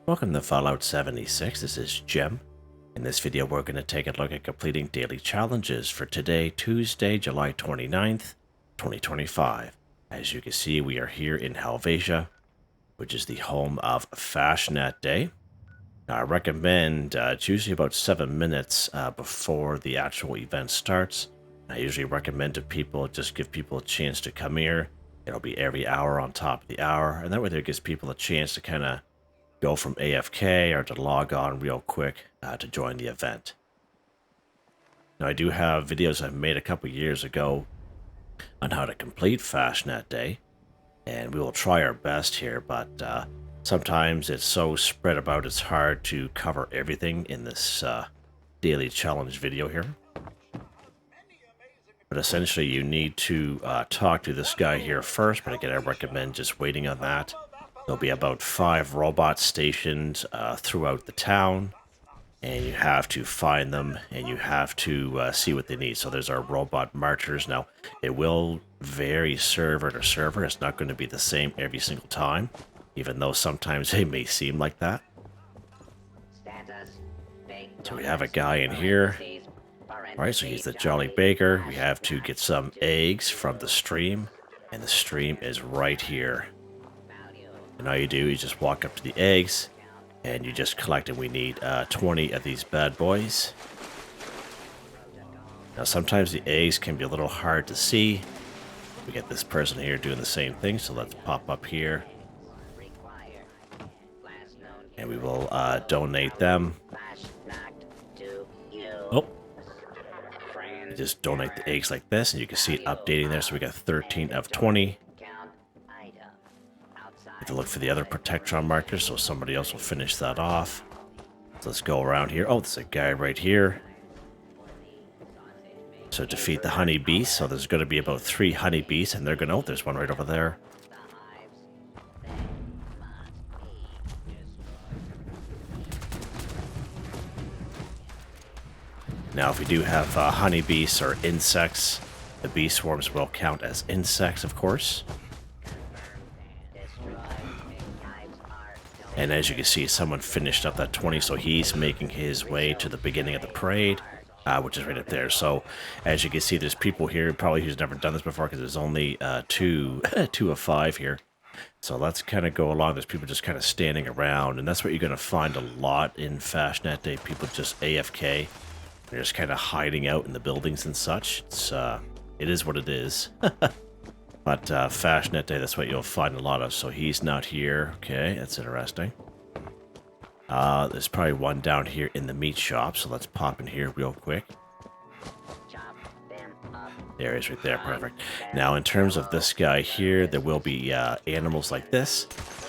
Welcome to Fallout 76, this is Gem. In this video we're going to take a look at completing daily challenges for today, Tuesday, July 29th, 2025. As you can see, we are here in Helvetia, which is the home of Fasnacht Day. Now, I recommend it's usually about 7 minutes before the actual event starts. I usually recommend to people, just give people a chance to come here. It'll be every hour on top of the hour, and that way it gives people a chance to kind of go from AFK or to log on real quick to join the event. Now, I do have videos I've made a couple years ago on how to complete Fasnacht Day, and we will try our best here, but sometimes it's so spread about it's hard to cover everything in this daily challenge video here. But essentially you need to talk to this guy here first, but again I recommend just waiting on that. There'll be about 5 robots stationed throughout the town, and you have to find them and you have to see what they need. So there's our robot marchers. Now, it will vary server to server. It's not going to be the same every single time, even though sometimes they may seem like that. So we have a guy in here. Alright, so he's the Jolly Baker. We have to get some eggs from the stream, and the stream is right here. And all you do is just walk up to the eggs, and you just collect them. We need 20 of these bad boys. Now, sometimes the eggs can be a little hard to see. We get this person here doing the same thing, so let's pop up here. And we will donate them. Oh. You just donate the eggs like this, and you can see it updating there. So we got 13 of 20. To look for the other Protectron markers, so somebody else will finish that off. So let's go around here. Oh, there's a guy right here. So defeat the honeybees. So there's going to be about 3 honeybees, and they're going to... Oh, there's one right over there. Now, if we do have honeybees or insects, the bee swarms will count as insects, of course. And as you can see, someone finished up that 20, so he's making his way to the beginning of the parade, which is right up there. So as you can see, there's people here probably who's never done this before, because there's only two of 5 here. So let's kind of go along. There's people just kind of standing around, and that's what you're going to find a lot in Fasnacht Day. People just AFK. They're just kind of hiding out in the buildings and such. It is what it is. But Fasnacht Day, that's what you'll find a lot of. So he's not here. Okay, that's interesting. There's probably one down here in the meat shop. So let's pop in here real quick. There he is right there. Perfect. Now, in terms of this guy here, there will be animals like this.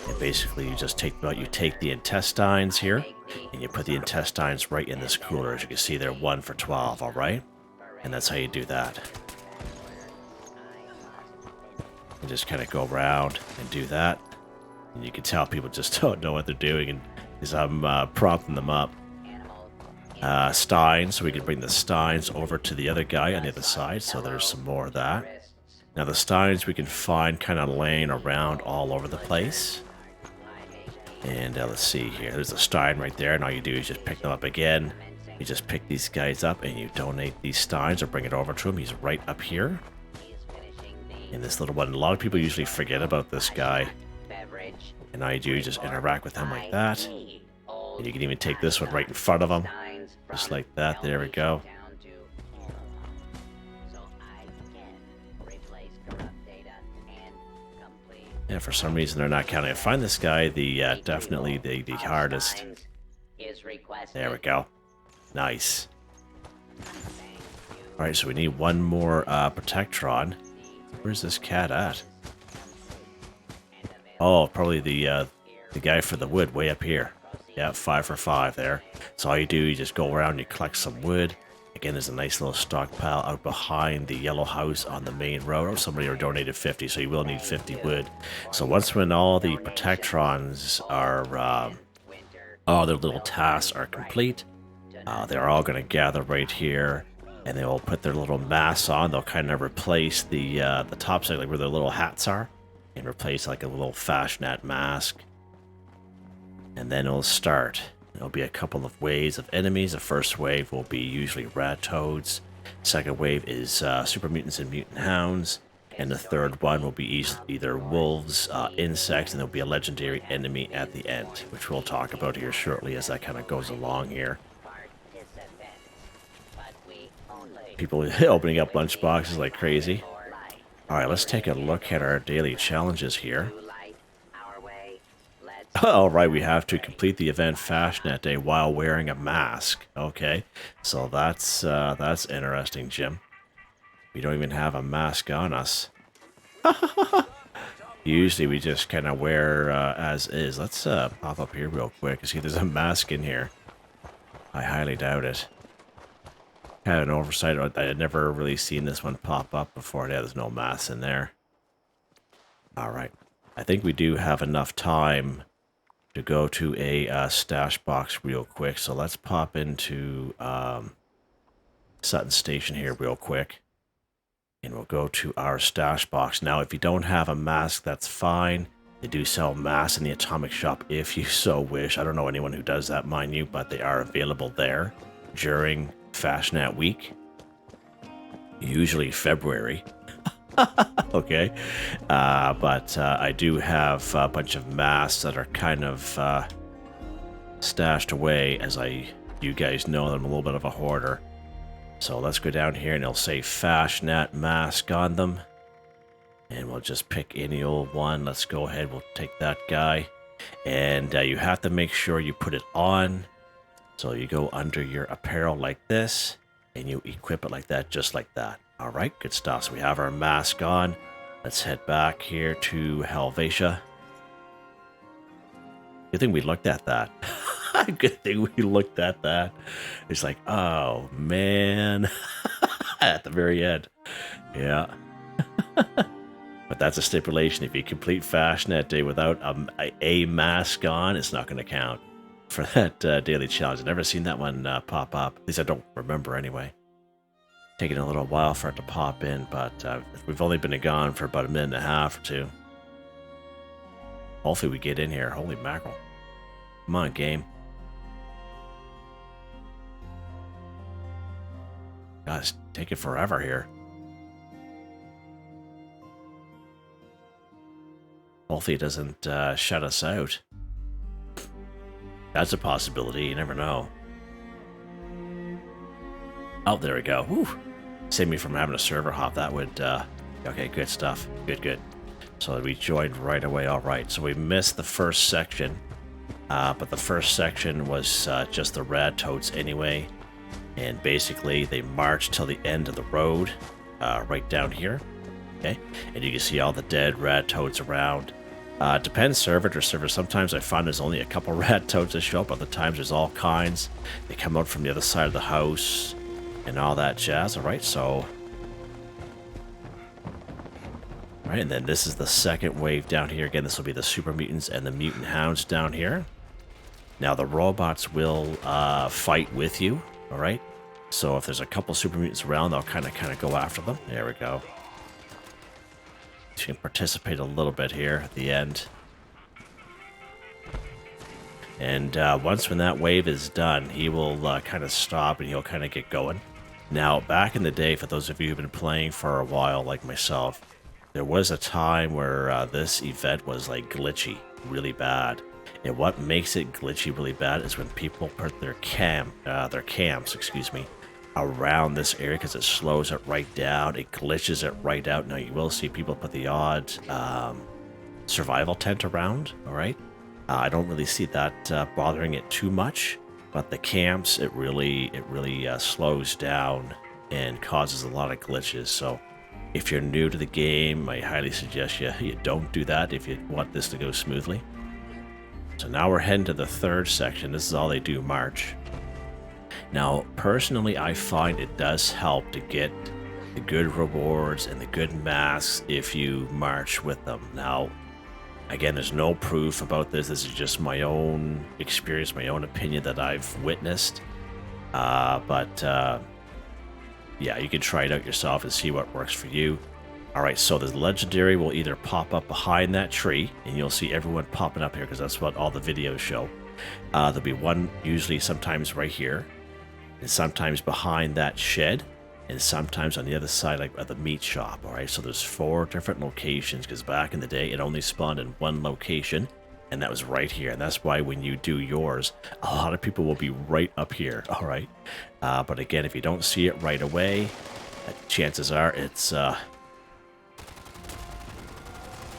And basically, you just take them out. You take the intestines here, and you put the intestines right in this cooler. As you can see, they're 1 for 12, all right? And that's how you do that. And just kind of go around and do that. And you can tell people just don't know what they're doing, and because I'm propping them up. Steins, so we can bring the steins over to the other guy on the other side, so there's some more of that. Now the steins we can find kind of laying around all over the place. And let's see here, there's a stein right there, and all you do is just pick them up again. You just pick these guys up and you donate these steins or bring it over to him. He's right up here. And this little one, a lot of people usually forget about this guy. And all you do is just interact with him like that. And you can even take this one right in front of him. Just like that. There we go. Yeah, for some reason they're not counting. I find this guy definitely the hardest. There we go. Nice. Alright, so we need one more Protectron. Where's this cat at? Oh, probably the guy for the wood way up here. Yeah, 5 for 5 there. So all you do, you just go around, you collect some wood. Again, there's a nice little stockpile out behind the yellow house on the main road. Oh, somebody already donated 50, so you will need 50 wood. So when all the Protectrons are, all their little tasks are complete, they're all going to gather right here. And they'll put their little masks on. They'll kind of replace the top side, like where their little hats are, and replace like a little Fasnacht mask. And and then it'll start. There'll be a couple of waves of enemies. The first wave will be usually rat toads. Second wave is super mutants and mutant hounds. And the third one will be either wolves, insects, and there'll be a legendary enemy at the end, which we'll talk about here shortly as that kind of goes along here. People opening up lunchboxes like crazy. Alright, let's take a look at our daily challenges here. Alright, we have to complete the event Fasnacht Day while wearing a mask. Okay, so that's interesting, Jim. We don't even have a mask on us. Usually we just kind of wear as is. Let's pop up here real quick and see if there's a mask in here. I highly doubt it. Had an oversight. I had never really seen this one pop up before. Yeah, there's no mask in there. Alright. I think we do have enough time to go to a stash box real quick. So let's pop into Sutton Station here real quick. And we'll go to our stash box. Now, if you don't have a mask, that's fine. They do sell masks in the Atomic Shop if you so wish. I don't know anyone who does that, mind you, but they are available there during Fasnacht week. Usually February. Okay. But I do have a bunch of masks that are kind of stashed away. As you guys know, I'm a little bit of a hoarder. So let's go down here and it'll say Fasnacht mask on them. And we'll just pick any old one. Let's go ahead. We'll take that guy. And you have to make sure you put it on. So you go under your apparel like this. And you equip it like that, just like that. Alright, good stuff. So we have our mask on. Let's head back here to Helvetia. Good thing we looked at that. Good thing we looked at that. It's like, oh, man. At the very end. Yeah. But that's a stipulation. If you complete Fasnacht Day without a mask on, it's not going to count for that daily challenge. I've never seen that one pop up. At least I don't remember anyway. Taking a little while for it to pop in, but we've only been gone for about a minute and a half or two. Hopefully we get in here. Holy mackerel. Come on, game. Gosh, taking forever here. Hopefully it doesn't shut us out. That's a possibility. You never know. Oh, there we go. Whew. Save me from having a server hop. That would... okay, good stuff. Good. So we joined right away. All right. So we missed the first section. But the first section was just the rad toads anyway. And basically, they march till the end of the road, right down here. Okay, and you can see all the dead rat toads around. Depends server to server. Sometimes I find there's only a couple rat toads that show up. Other times there's all kinds. They come out from the other side of the house and all that jazz. All right, so... All right, and then this is the second wave down here. Again, this will be the super mutants and the mutant hounds down here. Now, the robots will fight with you. All right, so if there's a couple super mutants around, they'll kind of go after them. There we go. You can participate a little bit here at the end. And once when that wave is done, he will kind of stop and he'll kind of get going. Now, back in the day, for those of you who've been playing for a while, like myself, there was a time where this event was like glitchy, really bad. And what makes it glitchy really bad is when people put their camps, excuse me, around this area, because it slows it right down. It glitches it right out. Now you will see people put the odd survival tent around. All right, I don't really see that bothering it too much, but the camps, it really slows down and causes a lot of glitches. So if you're new to the game, I highly suggest you don't do that if you want this to go smoothly. So now we're heading to the third section. This is all they do, march. Now, personally, I find it does help to get the good rewards and the good masks if you march with them. Now, again, there's no proof about this. This is just my own experience, my own opinion that I've witnessed. Yeah, you can try it out yourself and see what works for you. Alright, so the legendary will either pop up behind that tree, and you'll see everyone popping up here because that's what all the videos show. There'll be one usually sometimes right here, and sometimes behind that shed, and sometimes on the other side like of the meat shop. All right, so there's 4 different locations, because back in the day it only spawned in one location, and that was right here. And that's why when you do yours, a lot of people will be right up here. All right, but again, if you don't see it right away, chances are it's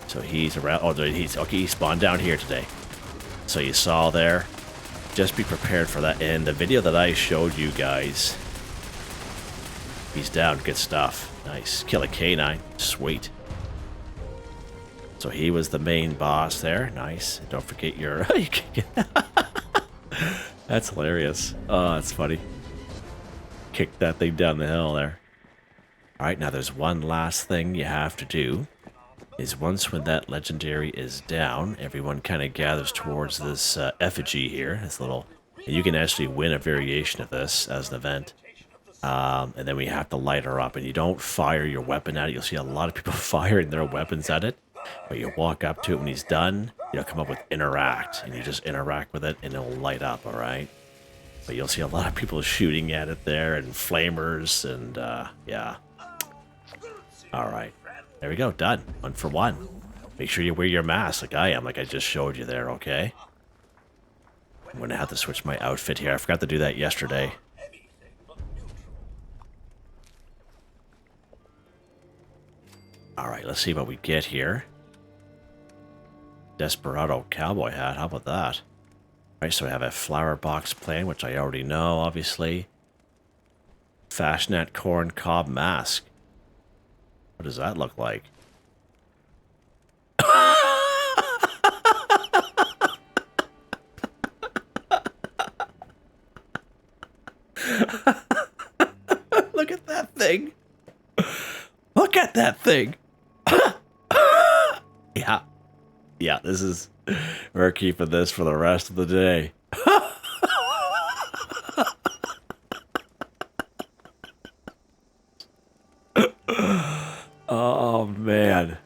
so he's around. Oh, he's okay. He spawned down here today, so you saw there. Just be prepared for that. In the video that I showed you guys, he's down. Good stuff. Nice. Kill a canine. Sweet. So he was the main boss there. Nice. Don't forget your... That's hilarious. Oh, that's funny. Kick that thing down the hill there. Alright, now there's one last thing you have to do. Is once when that legendary is down, everyone kind of gathers towards this effigy here. This little... And you can actually win a variation of this as an event. And then we have to light her up. And you don't fire your weapon at it. You'll see a lot of people firing their weapons at it. But you walk up to it when he's done. You'll come up with interact. And you just interact with it and it'll light up, alright? But you'll see a lot of people shooting at it there. And flamers and, yeah. Alright. There we go. Done. 1 for 1. Make sure you wear your mask like I am. Like I just showed you there, okay? I'm going to have to switch my outfit here. I forgot to do that yesterday. Alright, let's see what we get here. Desperado cowboy hat. How about that? Alright, so I have a flower box plan, which I already know, obviously. Fasnacht corn cob mask. What does that look like? Look at that thing. Look at that thing. Yeah. Yeah, this is... We're keeping this for the rest of the day. Oh, man.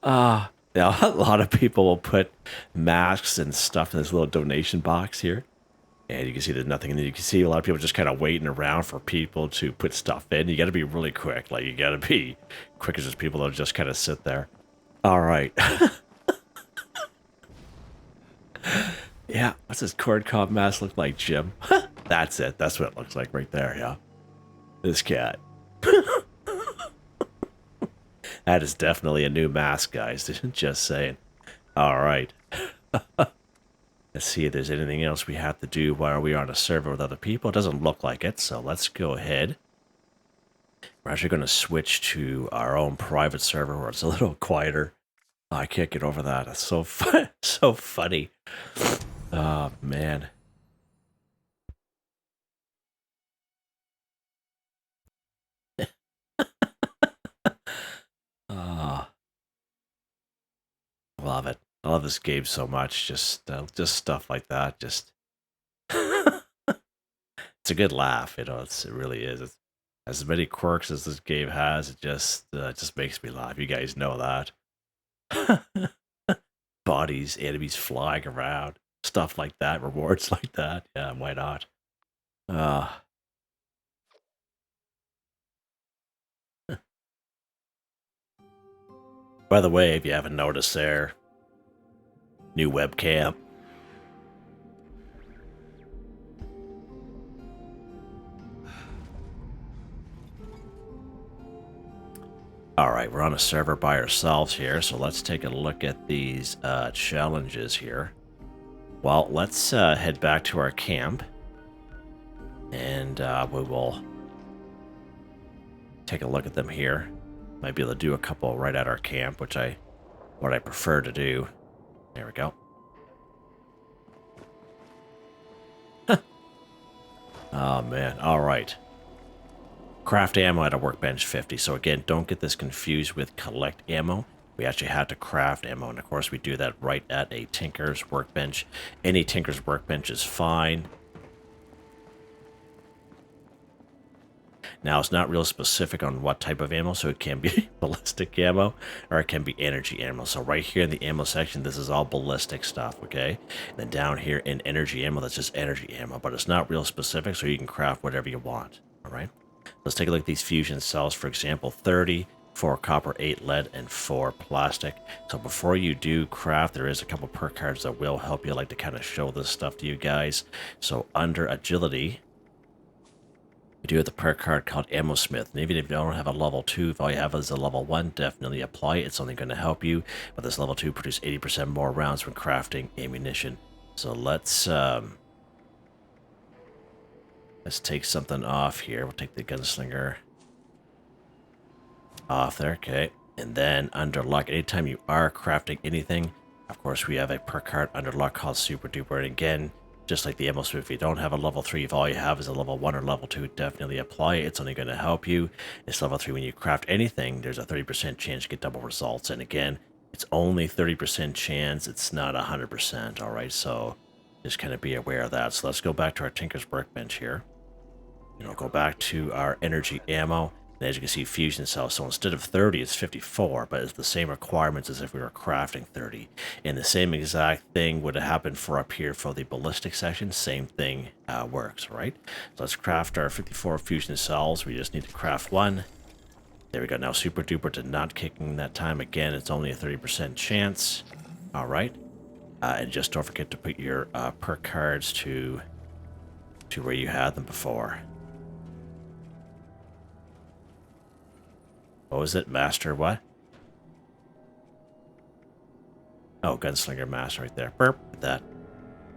Yeah, a lot of people will put masks and stuff in this little donation box here. And you can see there's nothing in there. You can see a lot of people just kind of waiting around for people to put stuff in. You got to be really quick. Like, you got to be quick as there's people that just kind of sit there. All right. Yeah, what's this corncob mask look like, Jim? That's it. That's what it looks like right there, yeah. This cat. That is definitely a new mask, guys. Just saying. All right. Let's see if there's anything else we have to do while we're on a server with other people. It doesn't look like it, so let's go ahead. We're actually going to switch to our own private server where it's a little quieter. Oh, I can't get over that. It's so so funny. Oh, man. Oh, love it. I love this game so much. Just stuff like that. Just it's a good laugh. You know, it really is. It's, as many quirks as this game has, it just makes me laugh. You guys know that. Bodies, enemies flying around, stuff like that, rewards like that. Yeah, why not? By the way, if you haven't noticed there, new webcam. Alright, we're on a server by ourselves here, so let's take a look at these challenges here. Well, let's head back to our camp, and we will take a look at them here. Might be able to do a couple right at our camp, what I prefer to do. There we go. Oh, man. All right. Craft ammo at a workbench 50. So again, don't get this confused with collect ammo. We actually had to craft ammo, and of course we do that right at a tinker's workbench. Any tinker's workbench is fine. Now, it's not real specific on what type of ammo, so it can be ballistic ammo or it can be energy ammo. So right here in the ammo section, this is all ballistic stuff, okay? And then down here in energy ammo, that's just energy ammo, but it's not real specific, so you can craft whatever you want, all right? Let's take a look at these fusion cells. For example, 30, 4 copper, 8 lead, and 4 plastic. So before you do craft, there is a couple perk cards that will help you. I like to kind of show this stuff to you guys. So under agility, we do have the perk card called Ammo Smith. And even if you don't have a level 2, if all you have is a level 1, definitely apply it. It's only going to help you. But this level 2 produces 80% more rounds when crafting ammunition. So let's take something off here. We'll take the gunslinger off there, okay. And then under luck, anytime you are crafting anything, of course, we have a perk card under luck called Super Duper. And again, just like the ammo smith, if you don't have a level 3, if all you have is a level 1 or level 2, definitely apply it. It's only going to help you. It's level 3. When you craft anything, there's a 30% chance to get double results. And again, it's only 30% chance. It's not 100%, all right? So just kind of be aware of that. So let's go back to our Tinker's Workbench here. We'll go back to our energy ammo. And as you can see, fusion cells. So instead of 30, it's 54, but it's the same requirements as if we were crafting 30. And the same exact thing would have happened for up here for the ballistic section. Same thing works, right? So let's craft our 54 fusion cells. We just need to craft 1. There we go. Now Super Duper did not kicking that time. Again, it's only a 30% chance. All right. And just don't forget to put your perk cards to where you had them before. What was it? Master what? Oh, Gunslinger Master right there. Burp. That.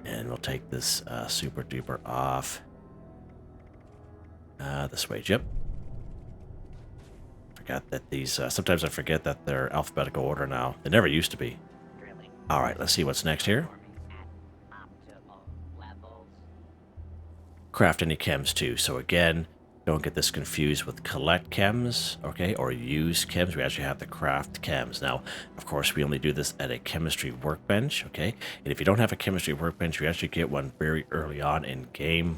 And we'll take this Super Duper off. This way, Jip. Forgot that these... sometimes I forget that they're alphabetical order now. They never used to be. Alright, let's see what's next here. Craft any chems too. So again... Don't get this confused with collect chems, okay, or use chems. We actually have to craft chems. Now, of course, we only do this at a chemistry workbench, okay? And if you don't have a chemistry workbench, you actually get one very early on in game.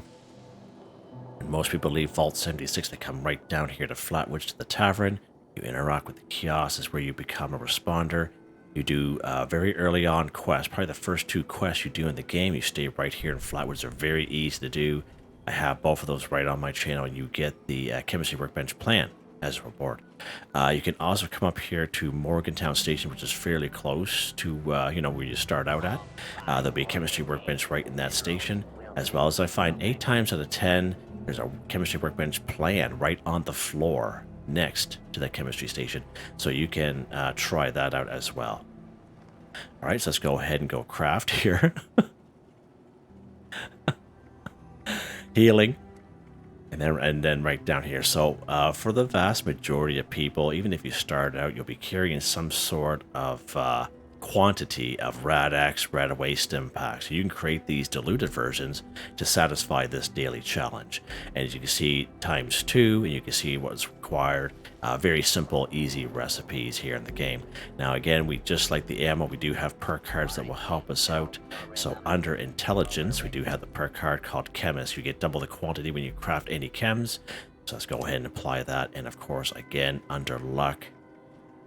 And most people leave Vault 76. They come right down here to Flatwoods to the Tavern. You interact with the kiosk. Is where you become a responder. You do very early on quests. Probably the first 2 quests you do in the game. You stay right here in Flatwoods. They're very easy to do. I have both of those right on my channel, and you get the Chemistry Workbench plan as a reward. You can also come up here to Morgantown Station, which is fairly close to, where you start out at. There'll be a Chemistry Workbench right in that station, as well as I find 8 times out of 10, there's a Chemistry Workbench plan right on the floor next to that Chemistry Station, so you can try that out as well. All right, so let's go ahead and go craft here. Healing, and then right down here. So for the vast majority of people, even if you start out, you'll be carrying some sort of quantity of Rad-X, Rad-Away stim packs. So you can create these diluted versions to satisfy this daily challenge. And as you can see, ×2, and you can see what's required. Very simple, easy recipes here in the game. Now again, we just like the ammo, we do have perk cards that will help us out. So under intelligence, we do have the perk card called Chemist. You get double the quantity when you craft any chems. So let's go ahead and apply that. And of course, again, under luck,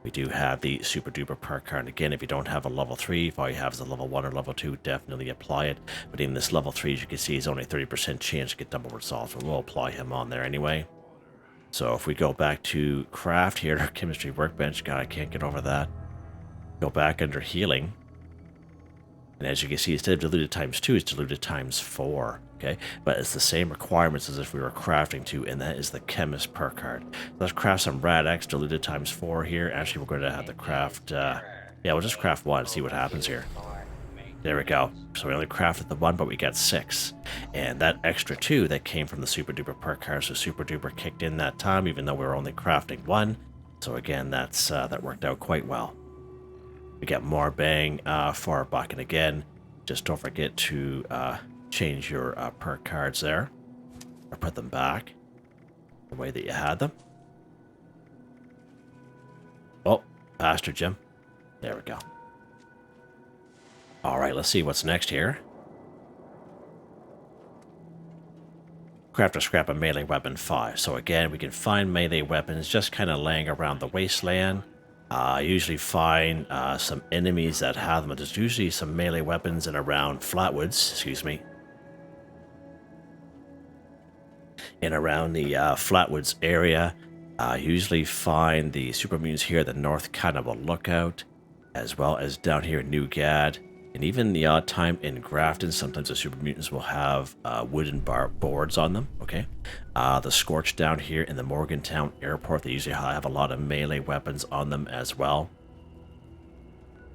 we do have the Super Duper perk card. And again, if you don't have a level 3, if all you have is a level 1 or level 2, definitely apply it. But in this level 3, as you can see, is only a 30% chance to get double results. So we'll apply him on there anyway. So if we go back to craft here, our chemistry workbench, God, I can't get over that. Go back under healing. And as you can see, instead of diluted ×2, it's diluted ×4. Okay, but it's the same requirements as if we were crafting 2, and that is the chemist perk card. Let's craft some Rad-X diluted ×4 here. Actually, we're going to have to craft, yeah, we'll just craft 1 and see what happens here. There we go. So we only crafted the 1, but we got 6. And that extra 2 that came from the Super Duper perk card, so Super Duper kicked in that time, even though we were only crafting 1. So again, that's that worked out quite well. We got more bang for our buck. And again, just don't forget to change your perk cards there, or put them back the way that you had them. Oh, faster, Jim. There we go. All right, let's see what's next here. craft or scrap a melee weapon 5. So again, we can find melee weapons just kind of laying around the wasteland. I usually find some enemies that have them, but there's usually some melee weapons in around Flatwoods, excuse me. In around the Flatwoods area. Usually find the super mutants here at the North Cannibal Lookout, as well as down here in New Gad. And even the odd time in Grafton, sometimes the super mutants will have wooden boards on them, okay? The Scorch down here in the Morgantown Airport, they usually have a lot of melee weapons on them as well.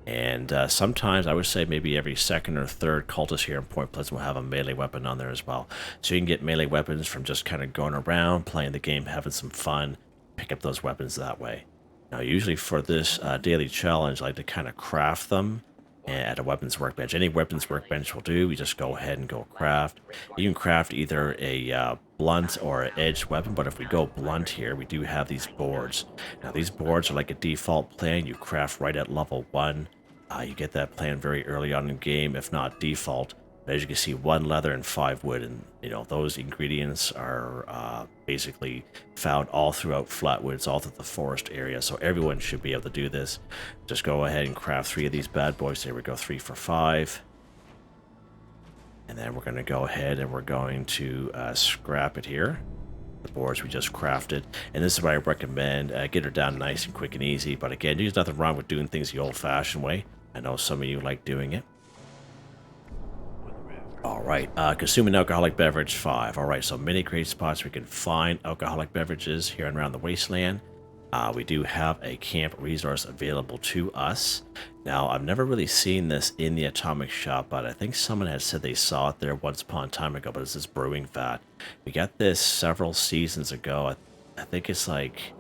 And sometimes, I would say maybe every second or third cultist here in Point Pleasant will have a melee weapon on there as well. So you can get melee weapons from just kind of going around, playing the game, having some fun, pick up those weapons that way. Now, usually for this daily challenge, I like to kind of craft them at a weapons workbench. Any weapons workbench will do. You just go ahead and go craft. You can craft either a blunt or an edged weapon, but if we go blunt here, we do have these boards. Now, these boards are like a default plan. You craft right at level 1. You get that plan very early on in game, if not default. But as you can see, 1 leather and 5 wood, and those ingredients are basically found all throughout Flatwoods, all through the forest area. So everyone should be able to do this. Just go ahead and craft 3 of these bad boys. There we go, 3 for 5. And then we're going to go ahead and we're going to scrap it here. The boards we just crafted, and this is what I recommend. Get her down nice and quick and easy. But again, there's nothing wrong with doing things the old-fashioned way. I know some of you like doing it. Alright, consuming alcoholic beverage 5. Alright, so many great spots we can find alcoholic beverages here and around the wasteland. We do have a camp resource available to us. Now, I've never really seen this in the Atomic Shop, but I think someone had said they saw it there once upon a time ago, but it's this brewing vat. We got this several seasons ago. I think it's like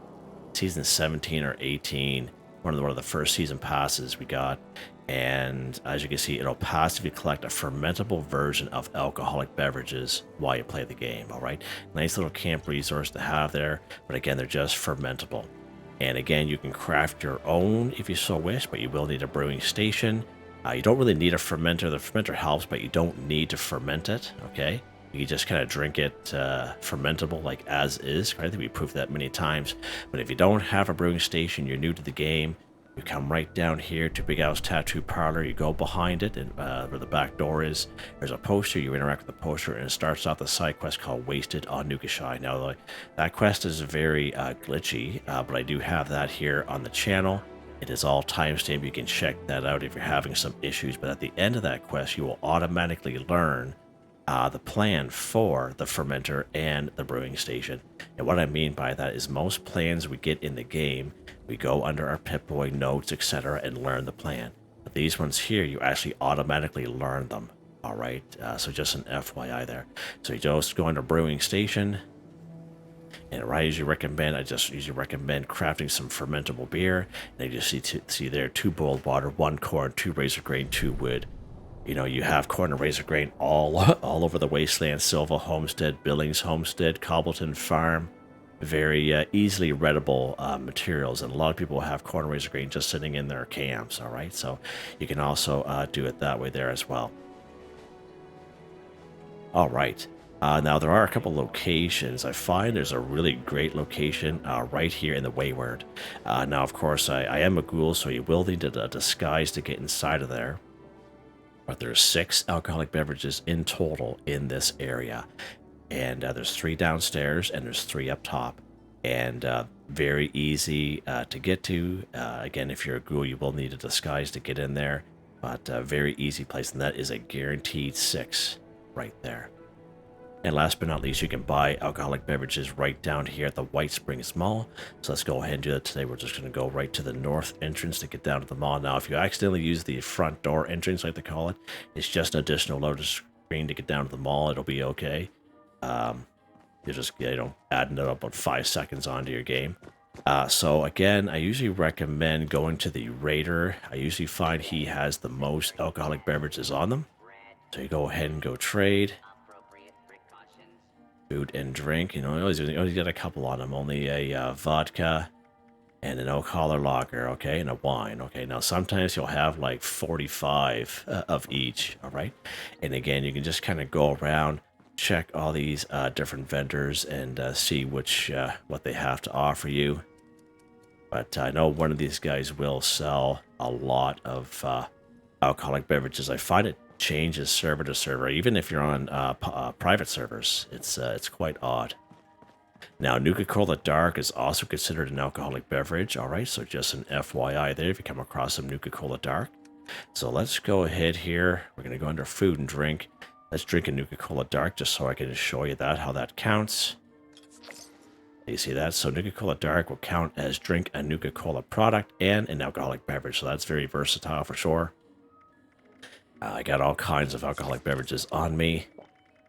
season 17 or 18. One of the first season passes we got. And as you can see, it'll pass if you collect a fermentable version of alcoholic beverages while you play the game, all right? Nice little camp resource to have there, but again, they're just fermentable. And again, you can craft your own if you so wish, but you will need a brewing station. You don't really need a fermenter. The fermenter helps, but you don't need to ferment it, okay? You just kind of drink it fermentable like as is. I think we proved that many times. But if you don't have a brewing station, you're new to the game, you come right down here to Big Al's Tattoo Parlor. You go behind it, and where the back door is, there's a poster. You interact with the poster, and it starts off the side quest called Wasted on Nukashai. Now, that quest is very glitchy, but I do have that here on the channel. It is all timestamped. You can check that out if you're having some issues. But at the end of that quest, you will automatically learn the plan for the fermenter and the brewing station. And what I mean by that is most plans we get in the game, we go under our Pip-Boy notes, etc., and learn the plan. But these ones here, you actually automatically learn them. All right, so just an FYI there. So you just go into brewing station, and I usually recommend crafting some fermentable beer. And you just see there 2 boiled water, 1 corn, 2 razor grain, 2 wood. You have corn and razor grain all over the wasteland. Silva Homestead, Billings Homestead, Cobbleton Farm. Very easily readable materials, and a lot of people have corn and razor grain just sitting in their camps, all right? So you can also do it that way there as well. All right. Now, there are a couple locations. I find there's a really great location right here in the Wayward. Now, of course, I am a ghoul, so you will need a disguise to get inside of there. But there's 6 alcoholic beverages in total in this area. And there's 3 downstairs, and there's 3 up top. And very easy to get to. Again, if you're a ghoul, you will need a disguise to get in there. But very easy place, and that is a guaranteed 6 right there. And last but not least, you can buy alcoholic beverages right down here at the White Springs Mall. So let's go ahead and do that today. We're just going to go right to the north entrance to get down to the mall. Now, if you accidentally use the front door entrance, like they call it, it's just an additional loaded screen to get down to the mall. It'll be okay. You're just, adding it up about 5 seconds onto your game. So again, I usually recommend going to the Raider. I usually find he has the most alcoholic beverages on them. So you go ahead and go trade. Food and drink, you always got a couple on them. Only a vodka and an oak holler lager, okay, and a wine, okay. Now sometimes you'll have like 45 of each, all right. And again, you can just kind of go around check all these different vendors and see which what they have to offer you. But I know one of these guys will sell a lot of alcoholic beverages. I find it changes server to server, even if you're on private servers. It's quite odd. Now, Nuka-Cola Dark is also considered an alcoholic beverage. All right, so just an FYI there if you come across some Nuka-Cola Dark. So let's go ahead here. We're going to go under food and drink. Let's drink a Nuka-Cola Dark just so I can show you that, how that counts. You see that? So Nuka-Cola Dark will count as drink a Nuka-Cola product and an alcoholic beverage. So that's very versatile for sure. I got all kinds of alcoholic beverages on me.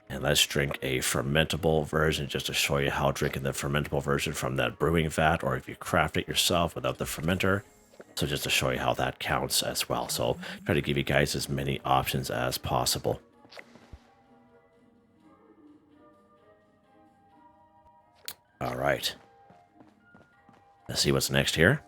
And let's drink a fermentable version just to show you how drinking the fermentable version from that brewing vat, or if you craft it yourself without the fermenter. So just to show you how that counts as well. So try to give you guys as many options as possible. All right. Let's see what's next here.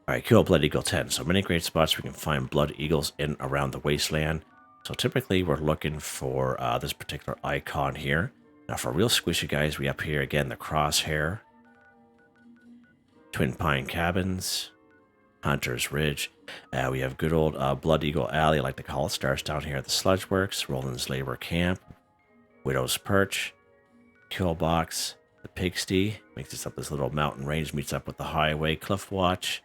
All right, kill Blood Eagle 10. So many great spots we can find Blood Eagles in around the wasteland. So typically we're looking for this particular icon here. Now for real squishy guys, we up here again the Crosshair, Twin Pine Cabins, Hunter's Ridge. We have good old Blood Eagle Alley, I like to call it. Starts down here at the Sludge Works, Roland's Labor Camp, Widow's Perch, Killbox, the Pigsty, makes this up this little mountain range, meets up with the highway, Cliff Watch,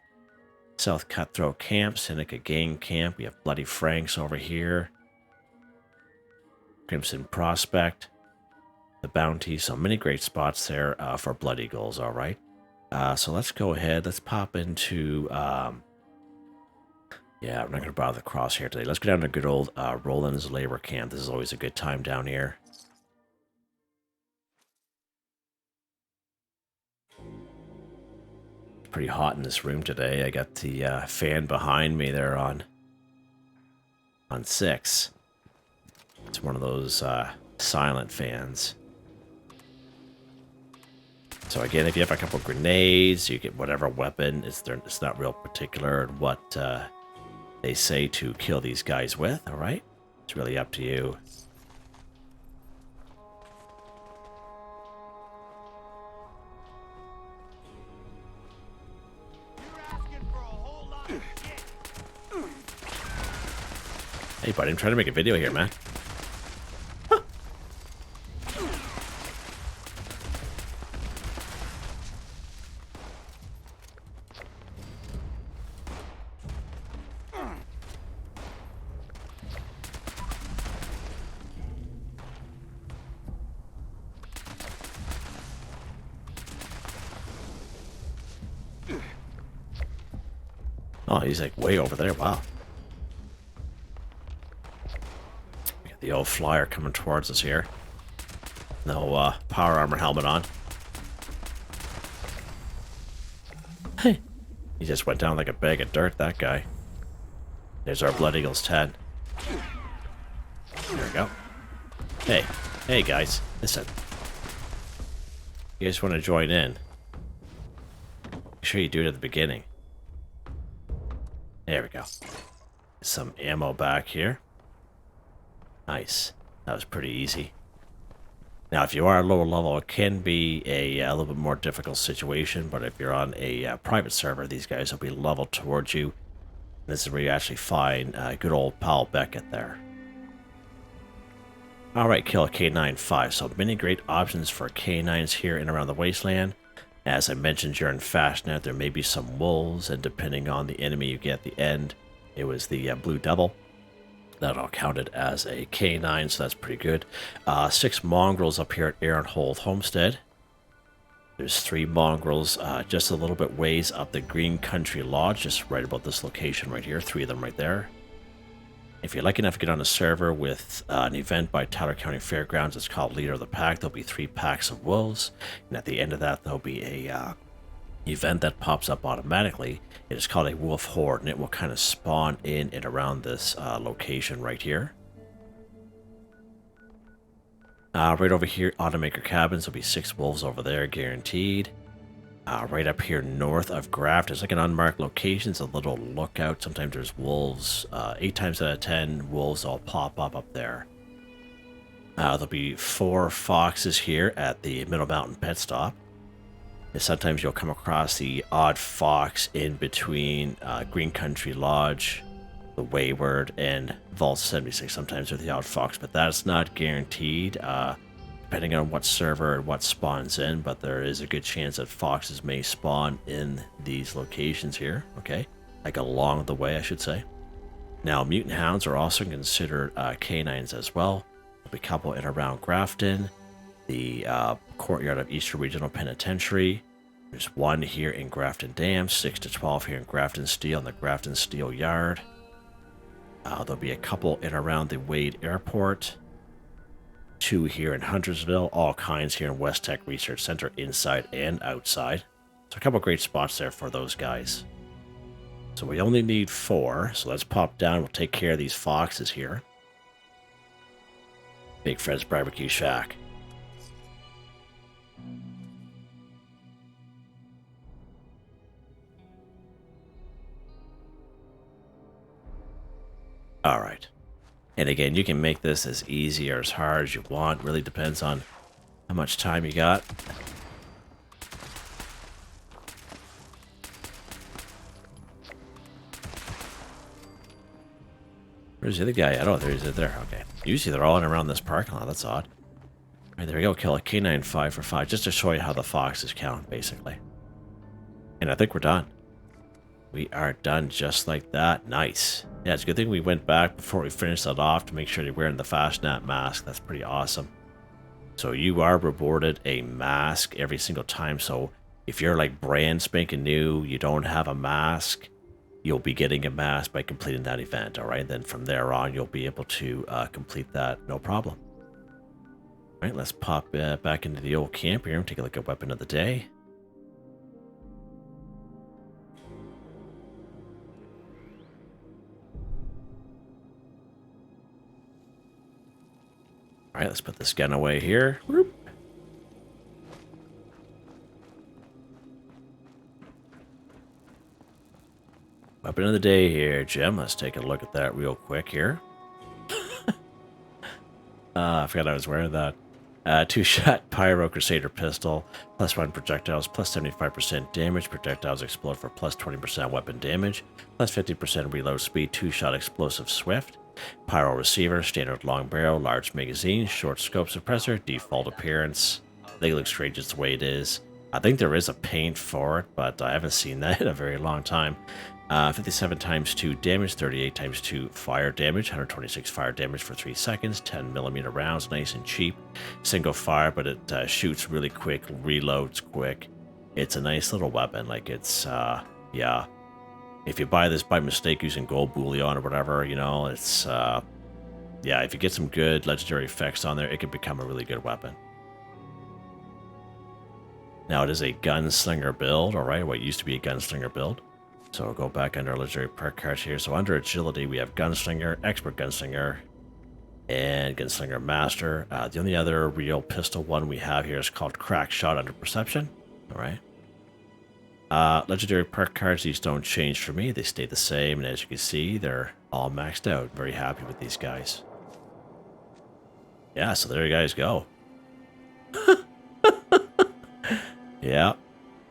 South Cutthroat Camp, Seneca Gang Camp. We have Bloody Franks over here, Crimson Prospect, the Bounty. So many great spots there for Blood Eagles. All right. So let's go ahead. Let's pop into, yeah, I'm not going to bother the Crosshair today. Let's go down to good old Roland's Labor Camp. This is always a good time down here. It's pretty hot in this room today. I got the fan behind me there on 6. It's one of those silent fans. So again, if you have a couple grenades, you get whatever weapon. It's not real particular in what they say to kill these guys with, all right? It's really up to you. Hey buddy, I'm trying to make a video here, man. Oh, he's like way over there. Wow. We got the old flyer coming towards us here. No power armor helmet on. Hey. He just went down like a bag of dirt, that guy. There's our Blood Eagles 10. There we go. Hey. Hey, guys. Listen. You guys want to join in? Make sure you do it at the beginning. There we go. Some ammo back here. Nice. That was pretty easy. Now, if you are lower level, it can be a little bit more difficult situation, but if you're on a private server, these guys will be leveled towards you. This is where you actually find good old pal Beckett there. Alright, kill a Canine 5. So many great options for canines here and around the wasteland. As I mentioned during Fasnacht, there may be some wolves, and depending on the enemy you get at the end, it was the Blue Devil. That all counted as a canine, so that's pretty good. 6 mongrels up here at Aaronhold Homestead. There's 3 mongrels just a little bit ways up the Green Country Lodge, just right about this location right here. 3 of them right there. If you're lucky enough to get on a server with an event by Tyler County Fairgrounds, it's called Leader of the Pack. There'll be 3 packs of wolves, and at the end of that, there'll be a event that pops up automatically. It is called a wolf horde, and it will kind of spawn in and around this location right here. Right over here, Automaker Cabins, there'll be 6 wolves over there, guaranteed. Right up here north of Graft, it's like an unmarked location. It's a little lookout. Sometimes there's wolves. 8 times out of 10, wolves all pop up there. There'll be 4 foxes here at the Middle Mountain Pet Stop. And sometimes you'll come across the odd fox in between Green Country Lodge, the Wayward, and Vault 76. Sometimes they're the odd fox, but that's not guaranteed, depending on what server and what spawns in. But there is a good chance that foxes may spawn in these locations here, okay? Like along the way, I should say. Now, mutant hounds are also considered canines as well. There'll be a couple in around Grafton, the courtyard of Eastern Regional Penitentiary. There's 1 here in Grafton Dam, 6 to 12 here in Grafton Steel in the Grafton Steel Yard. There'll be a couple in around the Wade Airport, 2 here in Huntersville, all kinds here in West Tech Research Center, inside and outside. So a couple great spots there for those guys. So we only need 4, so let's pop down. We'll take care of these foxes here. Big Fred's Barbecue Shack. Alright. And again, you can make this as easy or as hard as you want. Really depends on how much time you got. Where's the other guy? I don't know. There's it there. Okay. Usually they're all in around this parking lot. That's odd. Alright, there we go. Kill a canine 5 for 5. Just to show you how the foxes count, basically. And I think we're done. We are done just like that. Nice. Yeah, it's a good thing we went back before we finished that off to make sure you're wearing the Fasnacht mask. That's pretty awesome. So you are rewarded a mask every single time. So if you're like brand spanking new, you don't have a mask, you'll be getting a mask by completing that event. All right. Then from there on, you'll be able to complete that. No problem. All right. Let's pop back into the old camp here and take a look at weapon of the day. All right, let's put this gun away here. Whoop. Weapon of the day here, Jim. Let's take a look at that real quick here. I forgot I was wearing that. 2-shot Pyro Crusader pistol, +1 projectiles, +75% damage. Projectiles explode for +20% weapon damage, +50% reload speed. 2-shot explosive swift. Pyro receiver, standard long barrel, large magazine, short scope suppressor, default appearance. I think it looks great just the way it is. I think there is a paint for it, but I haven't seen that in a very long time. 57 times 2 damage, 38 times 2 fire damage, 126 fire damage for 3 seconds, 10mm rounds, nice and cheap. Single fire, but it shoots really quick, reloads quick. It's a nice little weapon. Like it's, yeah. If you buy this by mistake using gold bullion or whatever, you know, it's, yeah, if you get some good legendary effects on there, it can become a really good weapon. Now, it is a gunslinger build, all right, what used to be a gunslinger build. So we'll go back under our legendary perk cards here. So under agility, we have gunslinger, expert gunslinger, and gunslinger master. The only other real pistol one we have here is called crack shot under perception, all right. Legendary perk cards, these don't change for me. They stay the same, and as you can see, they're all maxed out. Very happy with these guys. Yeah, so there you guys go. Yeah.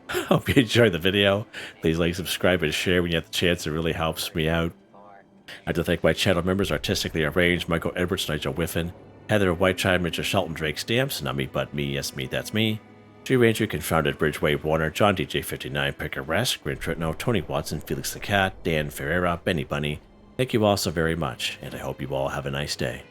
Hope you enjoyed the video. Please like, subscribe, and share when you have the chance. It really helps me out. I'd like to thank my channel members, Artistically Arranged, Michael Edwards, Nigel Wiffen, Heather Whitetribe, Richard Shelton, Drake Stamps, NotMeButMeYesMeThatsMe, G Ranger, Confoundedbridge, Waywarner, John DJ59, Picquerist, Gwen Trutnau, Tony Watson, FelixTheKat, Dan Ferreira, Benny Bunny. Thank you all so very much, and I hope you all have a nice day.